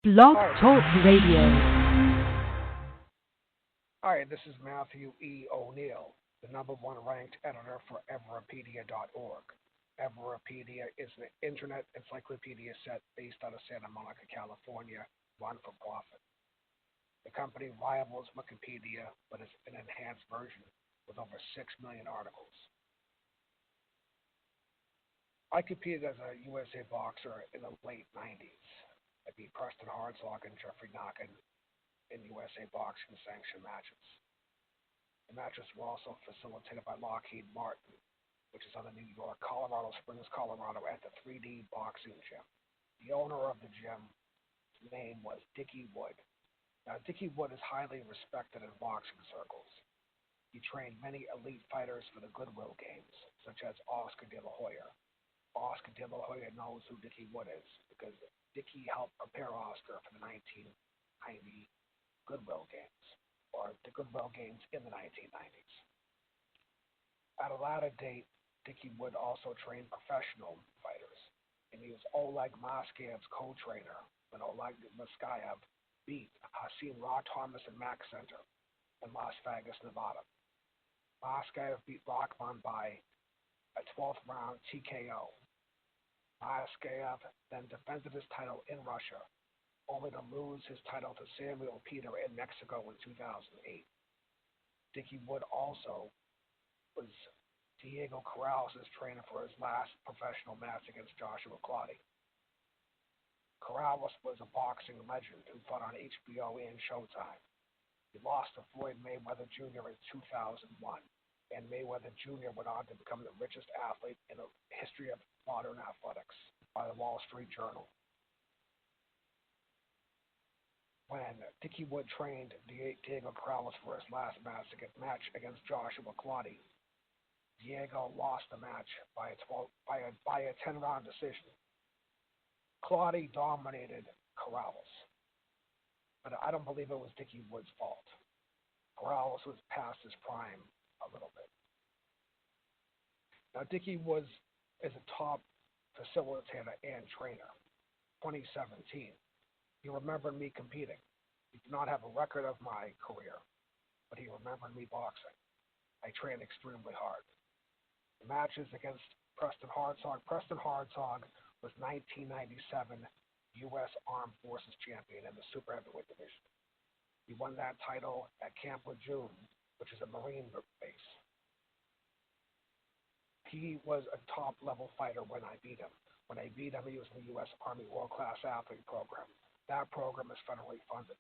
Blog Hi, Talk Radio. hi. This is Matthew E. O'Neill, the number one ranked editor for Everipedia.org. Everipedia is an internet encyclopedia set based out of Santa Monica, California, run for profit. The company rivals Wikipedia, but is an enhanced version with over 6 million articles. I competed as a USA boxer in the late 90s. I beat Preston Hartzog and Jeffrey Knockin in USA boxing sanctioned matches. The matches were also facilitated by Lockheed Martin, which is on the New York, Colorado Springs, Colorado, at the 3D Boxing Gym. The owner of the gym's name was Dickie Wood. Now, Dickie Wood is highly respected in boxing circles. He trained many elite fighters for the Goodwill Games, such as Oscar De La Hoya. Oscar De La Hoya knows who Dickie Wood is because Dickie helped prepare Oscar for the 1990 Goodwill Games, or the Goodwill Games in the 1990s. At a later date, Dickie Wood also trained professional fighters, and he was Oleg Maskayev's co-trainer when Oleg Maskayev beat Hasim Ra Thomas and Max Center in Las Vegas, Nevada. Maskayev beat Rockman by a 12th round TKO. Maskayev then defended his title in Russia, only to lose his title to Samuel Peter in Mexico in 2008. Dickie Wood also was Diego Corrales' trainer for his last professional match against Joshua Clottey. Corrales was a boxing legend who fought on HBO and Showtime. He lost to Floyd Mayweather Jr. in 2001, and Mayweather Jr. went on to become the richest athlete in the history of modern athletics by the Wall Street Journal. When Dickie Wood trained Diego Corrales for his last match against Joshua Clottey, Diego lost the match by a 10-round decision. Clottey dominated Corrales, but I don't believe it was Dickie Wood's fault. Corrales was past his prime a little bit. Now, Dickie is a top facilitator and trainer. 2017, he remembered me competing. He did not have a record of my career, but he remembered me boxing. I trained extremely hard. The matches against Preston Hartzog. Preston Hartzog was 1997 U.S. Armed Forces champion in the super heavyweight division. He won that title at Camp Lejeune, which is a Marine base. He was a top-level fighter when I beat him. When I beat him, he was in the U.S. Army World-Class Athlete Program. That program is federally funded.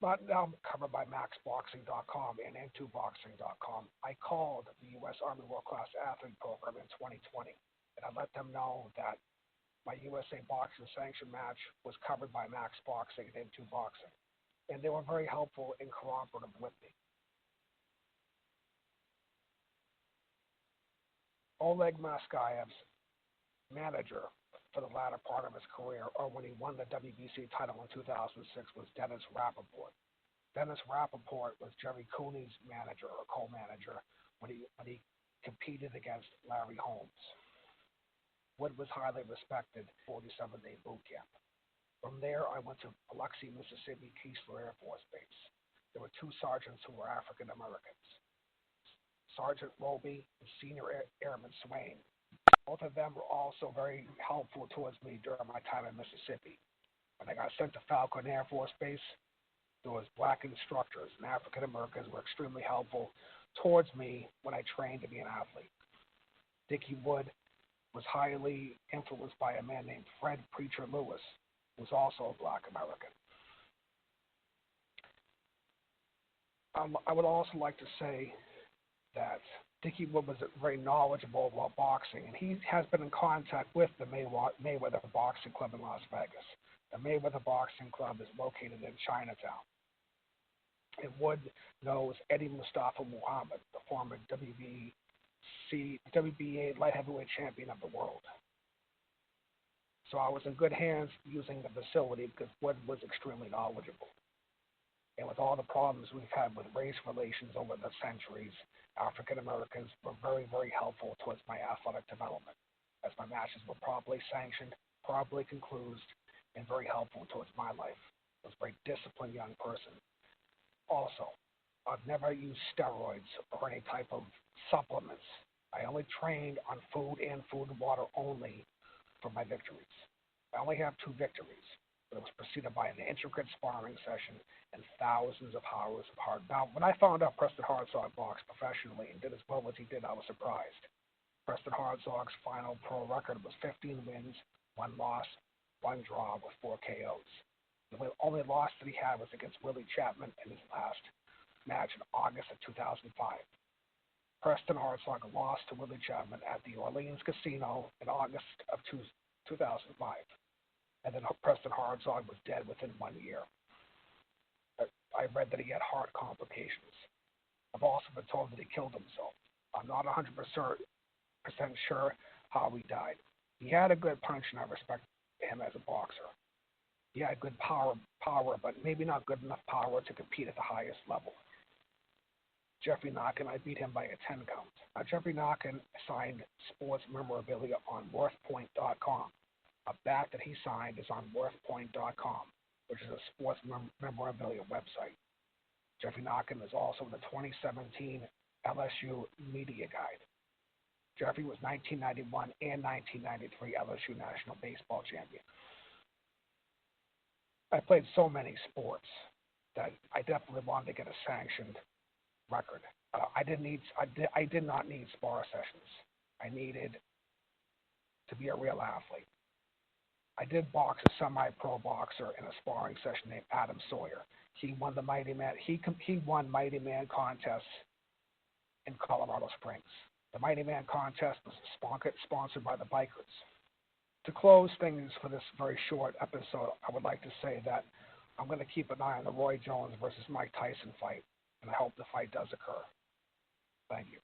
But now I'm covered by MaxBoxing.com and IntoBoxing.com. I called the U.S. Army World-Class Athlete Program in 2020, and I let them know that my USA Boxing Sanction match was covered by Max Boxing and Into Boxing, and they were very helpful and cooperative with me. Oleg Maskayev's manager for the latter part of his career, or when he won the WBC title in 2006, was Dennis Rappaport. Dennis Rappaport was Jerry Cooney's manager or co-manager when he competed against Larry Holmes. Wood was highly respected 47-day boot camp. From there, I went to Biloxi, Mississippi, Keesler Air Force Base. There were two sergeants who were African Americans, Sergeant Roby and Senior Airman Swain. Both of them were also very helpful towards me during my time in Mississippi. When I got sent to Falcon Air Force Base, there was black instructors, and African Americans were extremely helpful towards me when I trained to be an athlete. Dickie Wood was highly influenced by a man named Fred Preacher Lewis, who was also a black American. I would also like to say that Dickie Wood was very knowledgeable about boxing, and he has been in contact with the Mayweather Boxing Club in Las Vegas. The Mayweather Boxing Club is located in Chinatown. And Wood knows Eddie Mustafa Muhammad, the former WBA light heavyweight champion of the world. So I was in good hands using the facility because Wood was extremely knowledgeable. And with all the problems we've had with race relations over the centuries, African Americans were very, very helpful towards my athletic development, as my matches were properly sanctioned, properly concluded, and very helpful towards my life. I was a very disciplined young person. Also, I've never used steroids or any type of supplements. I only trained on food and food and water only for my victories. I only have 2 victories, but it was preceded by an intricate sparring session and thousands of hours of hard. Now, when I found out Preston Hartzog boxed professionally and did as well as he did, I was surprised. Preston Hartzog's final pro record was 15 wins, 1 loss, 1 draw with 4 KOs. The only loss that he had was against Willie Chapman in his last match in August of 2005. Preston Hartzog lost to Willie Chapman at the Orleans Casino in August of 2005. And then Preston Hartzog was dead within 1 year. I read that he had heart complications. I've also been told that he killed himself. I'm not 100% sure how he died. He had a good punch, and I respect him as a boxer. He had good power, but maybe not good enough power to compete at the highest level. Jeffrey Knockin, I beat him by a 10 count. Now, Jeffrey Knockin signed sports memorabilia on WorthPoint.com. A bat that he signed is on WorthPoint.com, which is a sports memorabilia website. Jeffrey Knockin is also in the 2017 LSU Media Guide. Jeffrey was 1991 and 1993 LSU National Baseball Champion. I played so many sports that I definitely wanted to get a sanctioned record. I did not need spar sessions. I needed to be a real athlete. I did box a semi-pro boxer in a sparring session named Adam Sawyer. He won the Mighty Man. He won Mighty Man contests in Colorado Springs. The Mighty Man contest was sponsored by the Bikers. To close things for this very short episode, I would like to say that I'm going to keep an eye on the Roy Jones versus Mike Tyson fight, and I hope the fight does occur. Thank you.